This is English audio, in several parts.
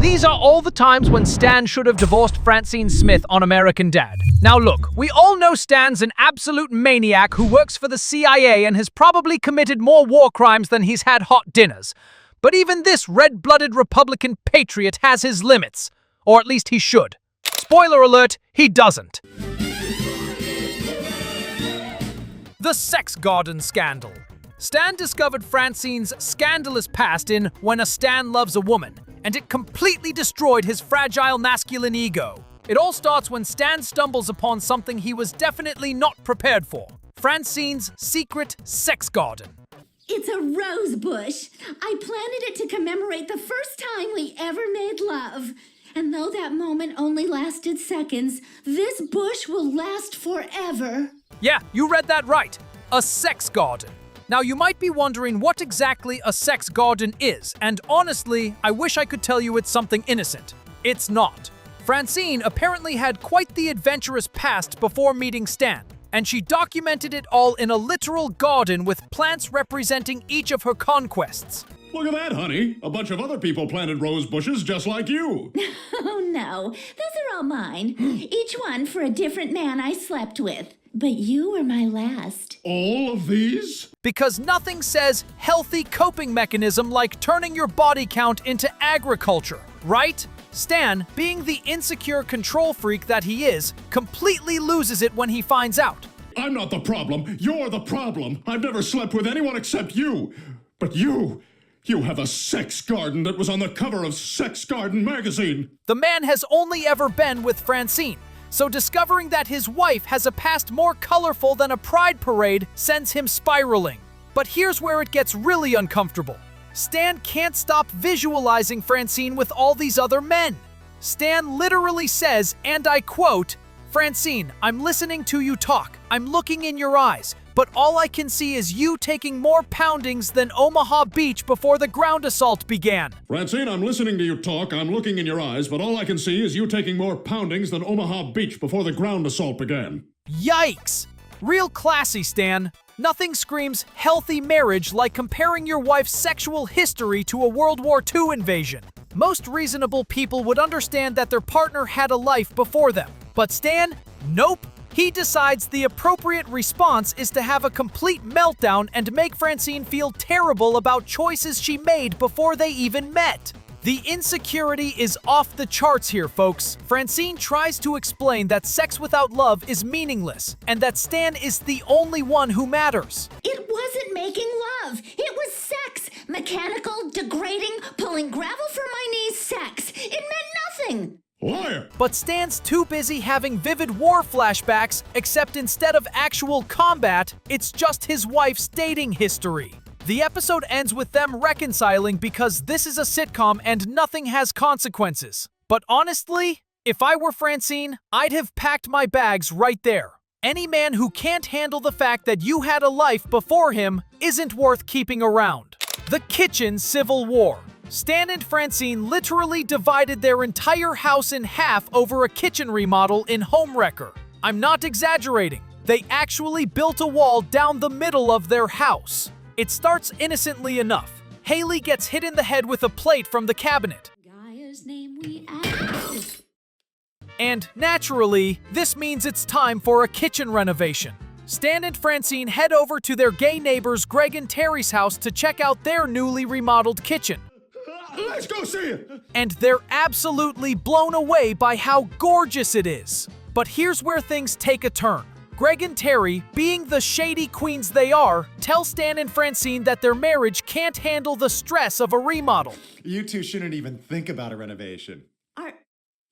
These are all the times when Stan should have divorced Francine Smith on American Dad. Now look, we all know Stan's an absolute maniac who works for the CIA and has probably committed more war crimes than he's had hot dinners. But even this red-blooded Republican patriot has his limits. Or at least he should. Spoiler alert, he doesn't. The Sex Garden Scandal. Stan discovered Francine's scandalous past in When a Stan Loves a Woman, and it completely destroyed his fragile masculine ego. It all starts when Stan stumbles upon something he was definitely not prepared for. Francine's secret sex garden. It's a rose bush. I planted it to commemorate the first time we ever made love. And though that moment only lasted seconds, this bush will last forever. Yeah, you read that right. A sex garden. Now, you might be wondering what exactly a sex garden is, and honestly, I wish I could tell you it's something innocent. It's not. Francine apparently had quite the adventurous past before meeting Stan, and she documented it all in a literal garden with plants representing each of her conquests. Look at that, honey. A bunch of other people planted rose bushes just like you. Oh no, those are all mine. Each one for a different man I slept with. But you were my last. All of these? Because nothing says healthy coping mechanism like turning your body count into agriculture, right? Stan, being the insecure control freak that he is, completely loses it when he finds out. I'm not the problem. You're the problem. I've never slept with anyone except you. But you have a sex garden that was on the cover of Sex Garden magazine. The man has only ever been with Francine, so discovering that his wife has a past more colorful than a pride parade sends him spiraling. But here's where it gets really uncomfortable. Stan can't stop visualizing Francine with all these other men. Stan literally says, and I quote, "Francine, I'm listening to you talk. I'm looking in your eyes. But all I can see is you taking more poundings than Omaha Beach before the ground assault began." Francine, I'm listening to you talk. I'm looking in your eyes, but all I can see is you taking more poundings than Omaha Beach before the ground assault began. Yikes! Real classy, Stan. Nothing screams healthy marriage like comparing your wife's sexual history to a World War II invasion. Most reasonable people would understand that their partner had a life before them. But Stan? Nope. He decides the appropriate response is to have a complete meltdown and make Francine feel terrible about choices she made before they even met. The insecurity is off the charts here, folks. Francine tries to explain that sex without love is meaningless, and that Stan is the only one who matters. It wasn't making love. It was sex. Mechanical, degrading, pulling gravel from my knees sex. It meant nothing. Liar! But Stan's too busy having vivid war flashbacks, except instead of actual combat, it's just his wife's dating history. The episode ends with them reconciling because this is a sitcom and nothing has consequences. But honestly, if I were Francine, I'd have packed my bags right there. Any man who can't handle the fact that you had a life before him isn't worth keeping around. The Kitchen Civil War. Stan and Francine literally divided their entire house in half over a kitchen remodel in Homewrecker. I'm not exaggerating. They actually built a wall down the middle of their house. It starts innocently enough. Haley gets hit in the head with a plate from the cabinet. Guy's name we asked. And naturally, this means it's time for a kitchen renovation. Stan and Francine head over to their gay neighbors Greg and Terry's house to check out their newly remodeled kitchen. Let's go see it! And they're absolutely blown away by how gorgeous it is. But here's where things take a turn. Greg and Terry, being the shady queens they are, tell Stan and Francine that their marriage can't handle the stress of a remodel. You two shouldn't even think about a renovation.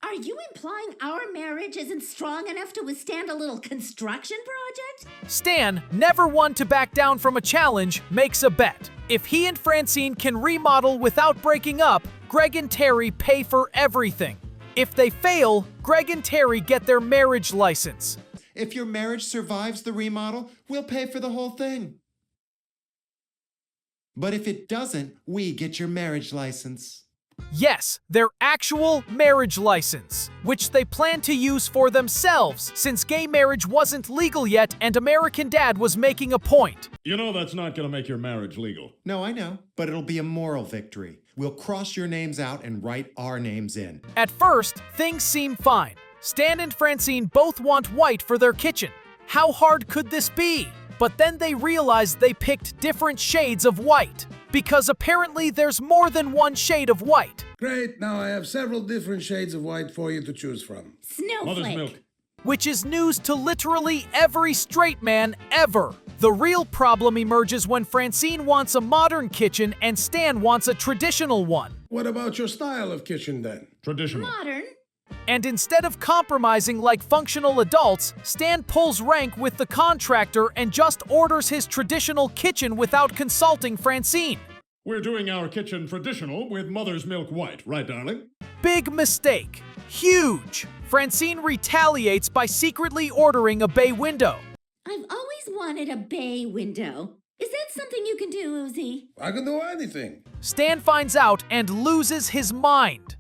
Are you implying our marriage isn't strong enough to withstand a little construction project? Stan, never one to back down from a challenge, makes a bet. If he and Francine can remodel without breaking up, Greg and Terry pay for everything. If they fail, Greg and Terry get their marriage license. If your marriage survives the remodel, we'll pay for the whole thing. But if it doesn't, we get your marriage license. Yes, their actual marriage license, which they plan to use for themselves since gay marriage wasn't legal yet and American Dad was making a point. You know that's not gonna make your marriage legal. No, I know, but it'll be a moral victory. We'll cross your names out and write our names in. At first, things seem fine. Stan and Francine both want white for their kitchen. How hard could this be? But then they realize they picked different shades of white, because apparently there's more than one shade of white. Great, now I have several different shades of white for you to choose from. Mother's Snowflake. milk. Which is news to literally every straight man ever. The real problem emerges when Francine wants a modern kitchen and Stan wants a traditional one. What about your style of kitchen then? Traditional. Modern. And instead of compromising like functional adults, Stan pulls rank with the contractor and just orders his traditional kitchen without consulting Francine. We're doing our kitchen traditional with mother's milk white, right, darling? Big mistake. Huge. Francine retaliates by secretly ordering a bay window. I've always wanted a bay window. Is that something you can do, Uzi? I can do anything. Stan finds out and loses his mind.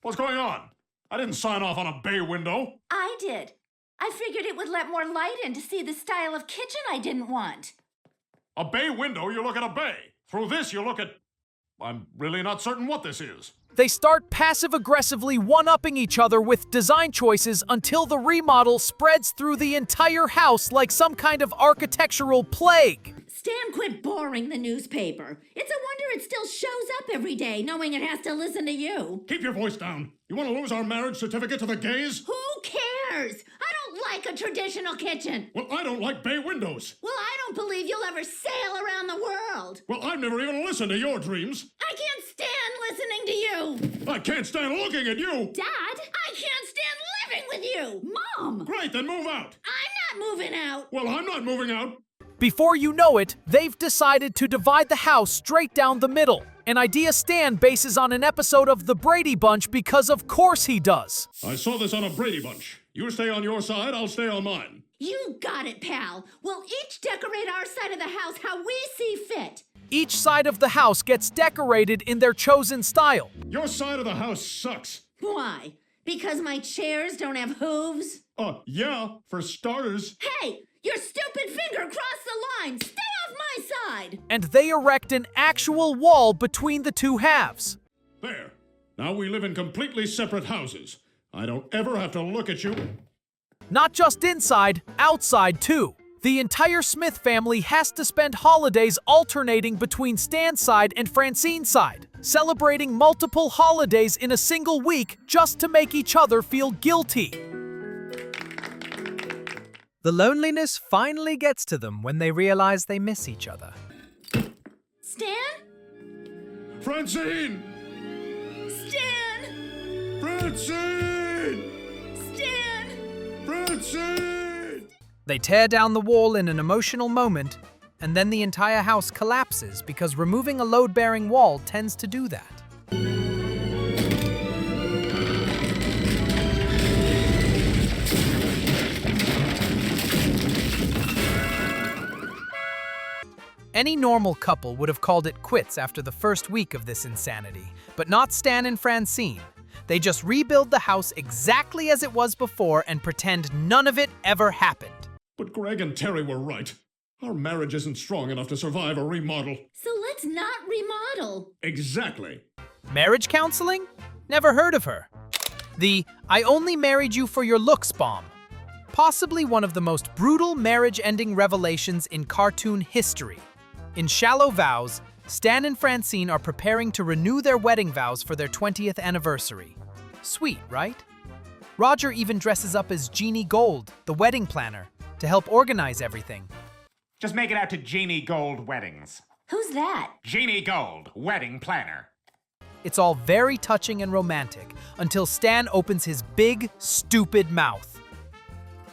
What's going on? I didn't sign off on a bay window. I did. I figured it would let more light in to see the style of kitchen I didn't want. A bay window, you look at a bay. Through this, you look at... I'm really not certain what this is. They start passive-aggressively one-upping each other with design choices until the remodel spreads through the entire house like some kind of architectural plague. Stan quit boring the newspaper. It's a wonder it still shows up every day, knowing it has to listen to you. Keep your voice down. You want to lose our marriage certificate to the gays? Who cares? I don't like a traditional kitchen. Well, I don't like bay windows. Well, I don't believe you'll ever sail around the world. Well, I've never even listened to your dreams. I can't stand listening to you. I can't stand looking at you. Dad, I can't stand living with you. Mom, Great, then move out. I'm not moving out. Well, I'm not moving out. Before you know it, they've decided to divide the house straight down the middle. An idea Stan bases on an episode of The Brady Bunch because of course he does. I saw this on a Brady Bunch. You stay on your side, I'll stay on mine. You got it, pal. We'll each decorate our side of the house how we see fit. Each side of the house gets decorated in their chosen style. Your side of the house sucks. Why? Because my chairs don't have hooves? Yeah, for starters. Hey, your stupid finger crossed the line. Stay off my side. And they erect an actual wall between the two halves. There. Now we live in completely separate houses. I don't ever have to look at you. Not just inside, outside too. The entire Smith family has to spend holidays alternating between Stan's side and Francine's side, celebrating multiple holidays in a single week just to make each other feel guilty. The loneliness finally gets to them when they realize they miss each other. Stan? Francine! Stan! Francine! Stan! Francine! They tear down the wall in an emotional moment, and then the entire house collapses because removing a load-bearing wall tends to do that. Any normal couple would have called it quits after the first week of this insanity, but not Stan and Francine. They just rebuild the house exactly as it was before and pretend none of it ever happened. But Greg and Terry were right. Our marriage isn't strong enough to survive a remodel. So let's not remodel. Exactly. Marriage counseling? Never heard of her. The "I only married you for your looks" bomb. Possibly one of the most brutal marriage-ending revelations in cartoon history. In Shallow Vows, Stan and Francine are preparing to renew their wedding vows for their 20th anniversary. Sweet, right? Roger even dresses up as Jeannie Gold, the wedding planner, to help organize everything. Just make it out to Jeannie Gold Weddings. Who's that? Jeannie Gold, wedding planner. It's all very touching and romantic until Stan opens his big, stupid mouth.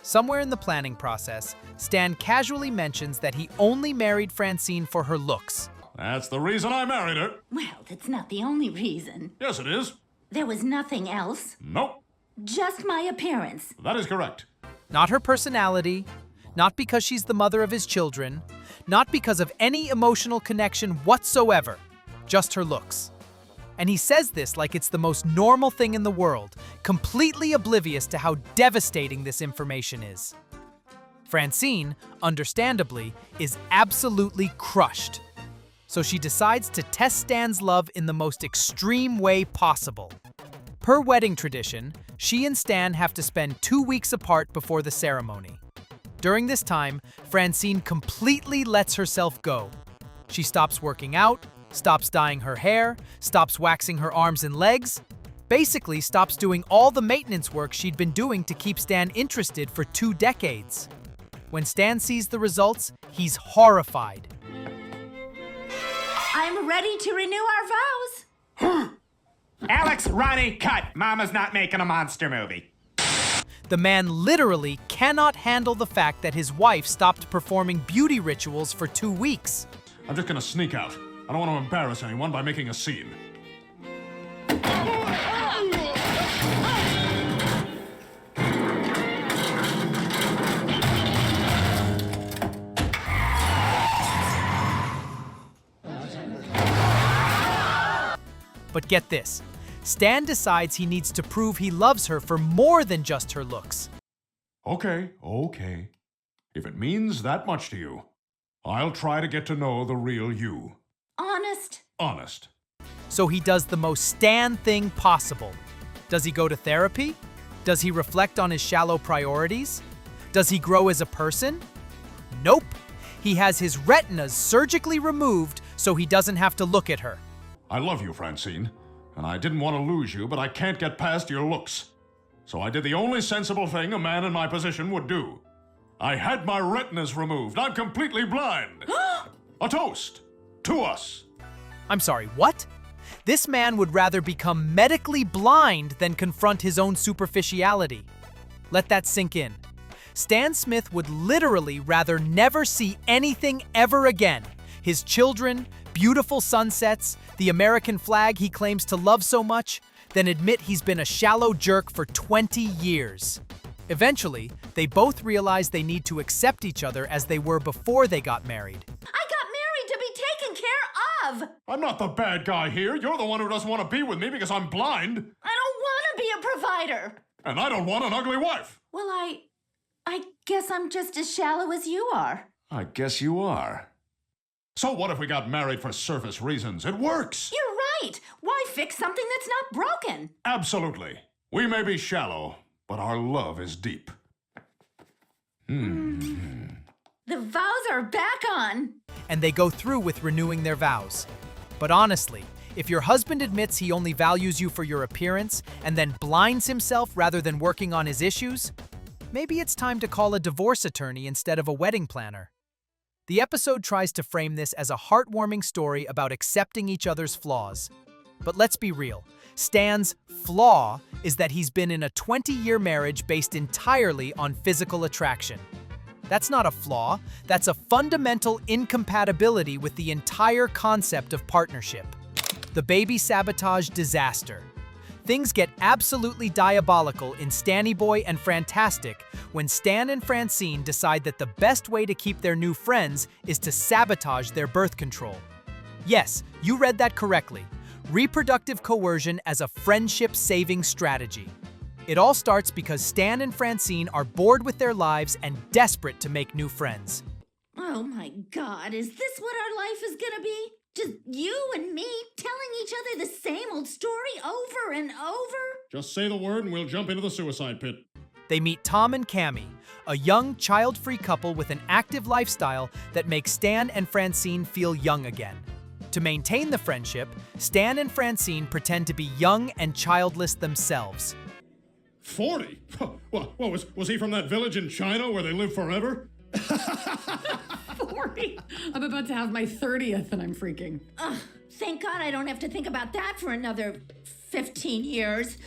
Somewhere in the planning process, Stan casually mentions that he only married Francine for her looks. That's the reason I married her. Well, that's not the only reason. Yes, it is. There was nothing else. Nope. Just my appearance. That is correct. Not her personality, not because she's the mother of his children, not because of any emotional connection whatsoever, just her looks. And he says this like it's the most normal thing in the world, completely oblivious to how devastating this information is. Francine, understandably, is absolutely crushed. So she decides to test Stan's love in the most extreme way possible. Per wedding tradition, she and Stan have to spend 2 weeks apart before the ceremony. During this time, Francine completely lets herself go. She stops working out, stops dyeing her hair, stops waxing her arms and legs, basically stops doing all the maintenance work she'd been doing to keep Stan interested for 2 decades. When Stan sees the results, he's horrified. I'm ready to renew our vows. Alex, Ronnie, cut! Mama's not making a monster movie. The man literally cannot handle the fact that his wife stopped performing beauty rituals for 2 weeks. I'm just gonna sneak out. I don't want to embarrass anyone by making a scene. But get this, Stan decides he needs to prove he loves her for more than just her looks. Okay. If it means that much to you, I'll try to get to know the real you. Honest. Honest. So he does the most Stan thing possible. Does he go to therapy? Does he reflect on his shallow priorities? Does he grow as a person? Nope. He has his retinas surgically removed so he doesn't have to look at her. I love you, Francine, and I didn't want to lose you, but I can't get past your looks. So I did the only sensible thing a man in my position would do. I had my retinas removed. I'm completely blind. A toast to us. I'm sorry, what? This man would rather become medically blind than confront his own superficiality. Let that sink in. Stan Smith would literally rather never see anything ever again. His children, beautiful sunsets, the American flag he claims to love so much, than admit he's been a shallow jerk for 20 years. Eventually, they both realize they need to accept each other as they were before they got married. I got married to be taken care of. I'm not the bad guy here. You're the one who doesn't want to be with me because I'm blind. I don't want to be a provider. And I don't want an ugly wife. Well, I guess I'm just as shallow as you are. I guess you are. So what if we got married for surface reasons? It works. You're right. Why fix something that's not broken? Absolutely. We may be shallow, but our love is deep. The vows are back on. And they go through with renewing their vows. But honestly, if your husband admits he only values you for your appearance and then blinds himself rather than working on his issues, maybe it's time to call a divorce attorney instead of a wedding planner. The episode tries to frame this as a heartwarming story about accepting each other's flaws. But let's be real, Stan's flaw is that he's been in a 20-year marriage based entirely on physical attraction. That's not a flaw, that's a fundamental incompatibility with the entire concept of partnership. The baby sabotage disaster. Things get absolutely diabolical in Stanny Boy and Frantastic when Stan and Francine decide that the best way to keep their new friends is to sabotage their birth control. Yes, you read that correctly. Reproductive coercion as a friendship-saving strategy. It all starts because Stan and Francine are bored with their lives and desperate to make new friends. Oh my God, is this what our life is gonna be? Just you and me telling each other the same old story over and over? Just say the word and we'll jump into the suicide pit. They meet Tom and Cammy, a young, child-free couple with an active lifestyle that makes Stan and Francine feel young again. To maintain the friendship, Stan and Francine pretend to be young and childless themselves. 40? What was he from that village in China where they live forever? 40. I'm about to have my 30th and I'm freaking. Ugh, thank God I don't have to think about that for another 15 years.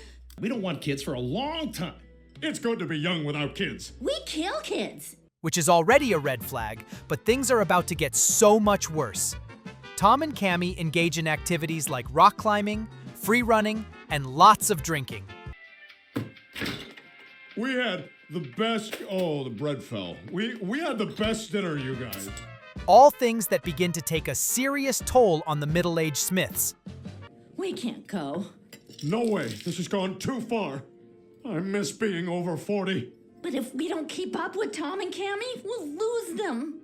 We don't want kids for a long time. It's good to be young without kids. We kill kids. Which is already a red flag, but things are about to get so much worse. Tom and Cammy engage in activities like rock climbing, free running, and lots of drinking. We had the best... Oh, the bread fell. We had the best dinner, you guys. All things that begin to take a serious toll on the middle-aged Smiths. We can't go. No way. This has gone too far. I miss being over 40. But if we don't keep up with Tom and Cammy, we'll lose them.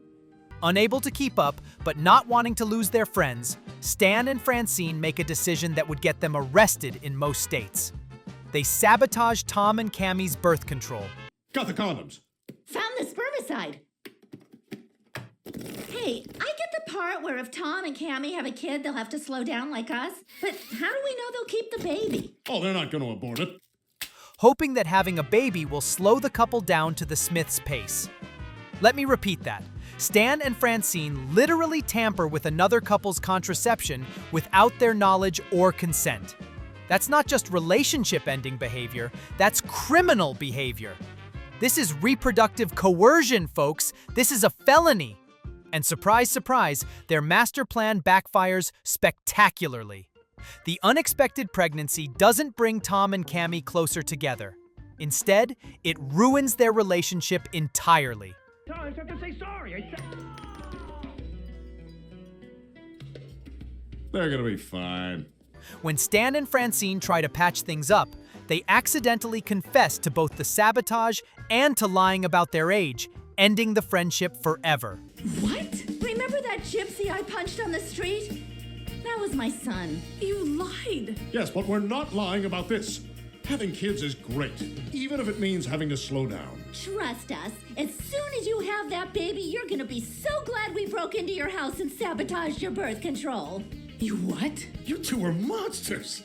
Unable to keep up, but not wanting to lose their friends, Stan and Francine make a decision that would get them arrested in most states. They sabotage Tom and Cammie's birth control. Got the condoms. Found the spermicide. Hey, I get the part where if Tom and Cammie have a kid, they'll have to slow down like us. But how do we know they'll keep the baby? Oh, they're not going to abort it. Hoping that having a baby will slow the couple down to the Smiths' pace. Let me repeat that. Stan and Francine literally tamper with another couple's contraception without their knowledge or consent. That's not just relationship-ending behavior, that's criminal behavior. This is reproductive coercion, folks. This is a felony. And surprise, surprise, their master plan backfires spectacularly. The unexpected pregnancy doesn't bring Tom and Cammie closer together. Instead, it ruins their relationship entirely. I have to say sorry. They're going to be fine. When Stan and Francine try to patch things up, they accidentally confess to both the sabotage and to lying about their age, ending the friendship forever. What? Remember that gypsy I punched on the street? That was my son. You lied. Yes, but we're not lying about this. Having kids is great, even if it means having to slow down. Trust us. As soon as you have that baby, you're gonna be so glad we broke into your house and sabotaged your birth control. You what? You two are monsters.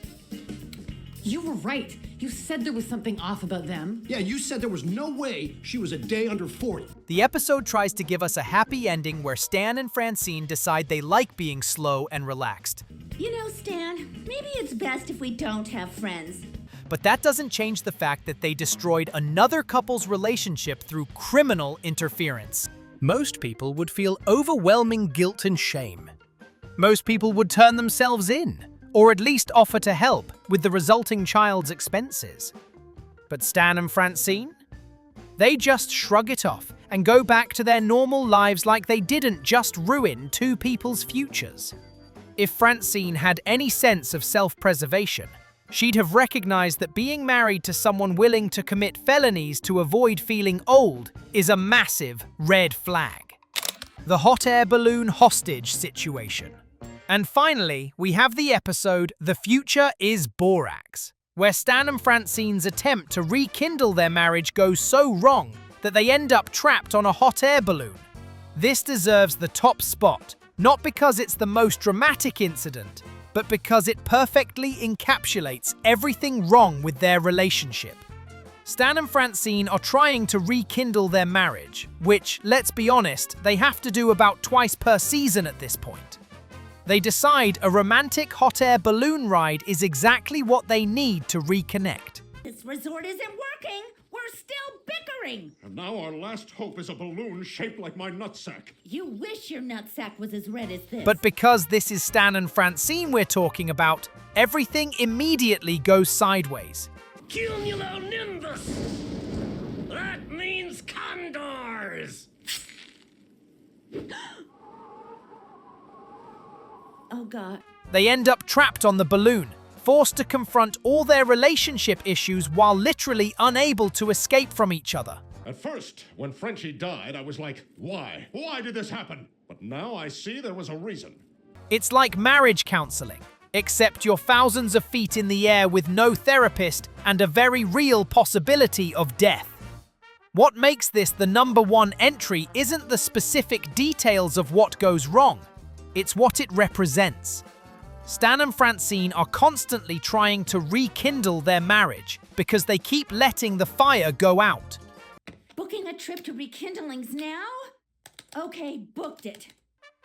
You were right. You said there was something off about them. Yeah, you said there was no way she was a day under 40. The episode tries to give us a happy ending where Stan and Francine decide they like being slow and relaxed. You know, Stan, maybe it's best if we don't have friends. But that doesn't change the fact that they destroyed another couple's relationship through criminal interference. Most people would feel overwhelming guilt and shame. Most people would turn themselves in, or at least offer to help with the resulting child's expenses. But Stan and Francine? They just shrug it off and go back to their normal lives like they didn't just ruin two people's futures. If Francine had any sense of self-preservation, she'd have recognized that being married to someone willing to commit felonies to avoid feeling old is a massive red flag. The hot air balloon hostage situation. And finally, we have the episode The Future is Borax, where Stan and Francine's attempt to rekindle their marriage goes so wrong that they end up trapped on a hot air balloon. This deserves the top spot, not because it's the most dramatic incident, but because it perfectly encapsulates everything wrong with their relationship. Stan and Francine are trying to rekindle their marriage, which, let's be honest, they have to do about twice per season at this point. They decide a romantic hot air balloon ride is exactly what they need to reconnect. This resort isn't working. We're still bickering. And now our last hope is a balloon shaped like my nutsack. You wish your nutsack was as red as this. But because this is Stan and Francine we're talking about, everything immediately goes sideways. Cumulonimbus! That means condors! Oh, God. They end up trapped on the balloon, forced to confront all their relationship issues while literally unable to escape from each other. At first, when Frenchie died, I was like, why? Why did this happen? But now I see there was a reason. It's like marriage counseling, except you're thousands of feet in the air with no therapist and a very real possibility of death. What makes this the #1 entry isn't the specific details of what goes wrong, it's what it represents. Stan and Francine are constantly trying to rekindle their marriage because they keep letting the fire go out. Booking a trip to Rekindlings now? Okay, booked it.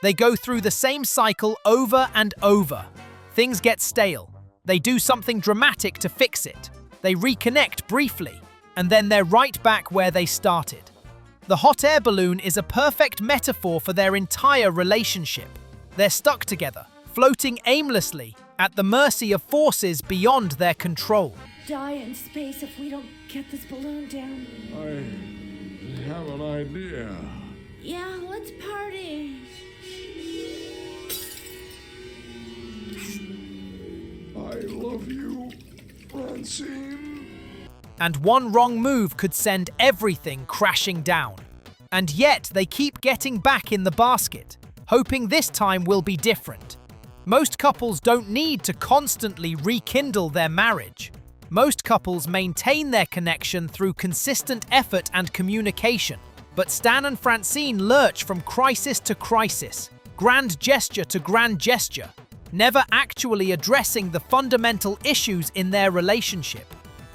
They go through the same cycle over and over. Things get stale. They do something dramatic to fix it. They reconnect briefly, and then they're right back where they started. The hot air balloon is a perfect metaphor for their entire relationship. They're stuck together, floating aimlessly, at the mercy of forces beyond their control. Die in space if we don't get this balloon down. I have an idea. Yeah, let's party. I love you, Francine. And one wrong move could send everything crashing down. And yet they keep getting back in the basket, hoping this time will be different. Most couples don't need to constantly rekindle their marriage. Most couples maintain their connection through consistent effort and communication. But Stan and Francine lurch from crisis to crisis, grand gesture to grand gesture, never actually addressing the fundamental issues in their relationship.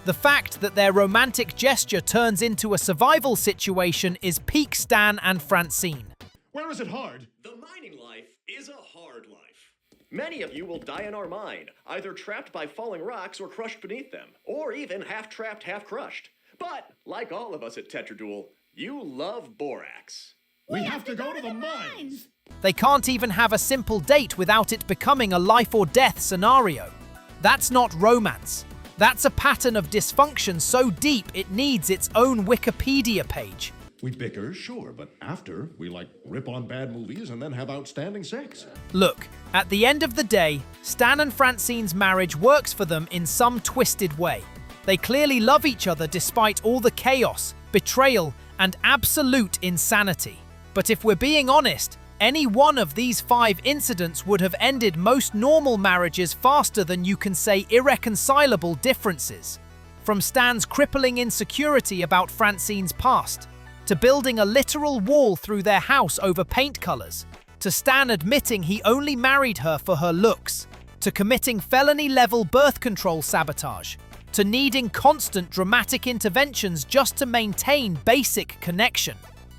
The fact that their romantic gesture turns into a survival situation is peak Stan and Francine. Where is it hard? The mining life is a hard life. Many of you will die in our mine, either trapped by falling rocks or crushed beneath them, or even half trapped, half crushed. But, like all of us at Tetraduel, you love borax. We have to go to the mines. They can't even have a simple date without it becoming a life or death scenario. That's not romance. That's a pattern of dysfunction so deep it needs its own Wikipedia page. We bicker, sure, but after, we rip on bad movies and then have outstanding sex. Look, at the end of the day, Stan and Francine's marriage works for them in some twisted way. They clearly love each other despite all the chaos, betrayal, and absolute insanity. But if we're being honest, any one of these 5 incidents would have ended most normal marriages faster than you can say irreconcilable differences. From Stan's crippling insecurity about Francine's past, to building a literal wall through their house over paint colors, to Stan admitting he only married her for her looks, to committing felony-level birth control sabotage, to needing constant dramatic interventions just to maintain basic connection.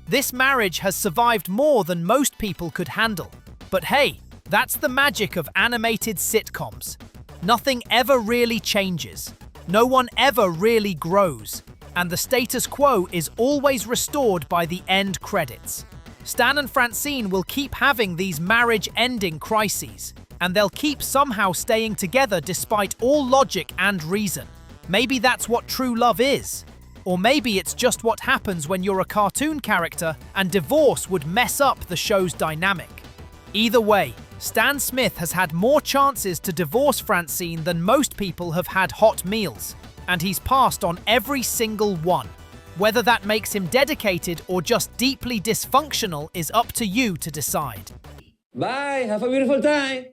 This marriage has survived more than most people could handle. But hey, that's the magic of animated sitcoms. Nothing ever really changes. No one ever really grows. And the status quo is always restored by the end credits. Stan and Francine will keep having these marriage-ending crises, and they'll keep somehow staying together despite all logic and reason. Maybe that's what true love is. Or maybe it's just what happens when you're a cartoon character and divorce would mess up the show's dynamic. Either way, Stan Smith has had more chances to divorce Francine than most people have had hot meals, and he's passed on every single one. Whether that makes him dedicated or just deeply dysfunctional is up to you to decide. Bye, have a beautiful time!